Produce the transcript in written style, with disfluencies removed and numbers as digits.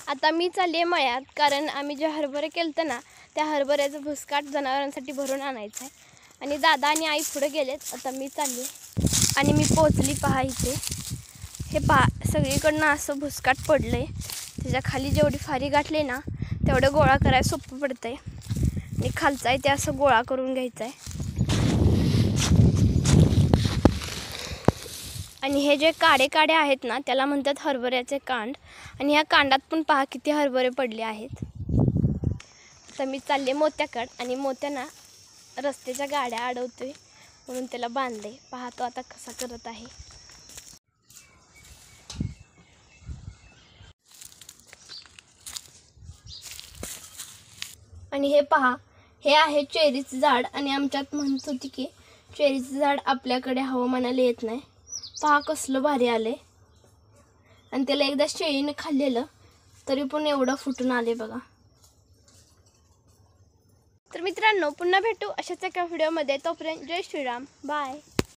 आता मी चालले मळ्यात, कारण आम्ही जे हरभरे केलतं ना त्या हरभऱ्याचं भुसकाट जनावरांसाठी भरून आणायचं आहे. आणि दादा आणि आई पुढे गेलेत. आता मी चालले आणि मी पोचली. पहा इथे, हे पहा सगळीकडनं असं भुसकाट पडलंय. त्याच्या खाली जेवढी फारी गाठली ना तेवढं गोळा करायला सोपं पडतंय. आणि खालचं आहे ते असं गोळा करून घ्यायचं आहे. आणि हे जे काडे आहेत ना त्याला म्हणतात हरभऱ्याचे कांड. आणि ह्या कांडात पण पहा किती हरभरे पडले आहेत. तर मी चालले मोत्याकड आणि मोत्याना रस्त्याच्या गाड्या अडवतोय म्हणून त्याला बांधले. पाहतो आता कसा करत आहे. आणि हे पहा, हे आहे चेरीचं झाड. आणि आमच्यात म्हणत होती की चेरीचं झाड आपल्याकडे हवामानाला येत नाही. पहा कसलं भारी आले. आणि त्याला एकदा शेळीने खाल्लेलं तरी पण एवढं फुटून आले बघा. तर मित्रांनो, पुन्हा भेटू अशाच एका व्हिडिओमध्ये. तोपर्यंत जय श्रीराम, बाय.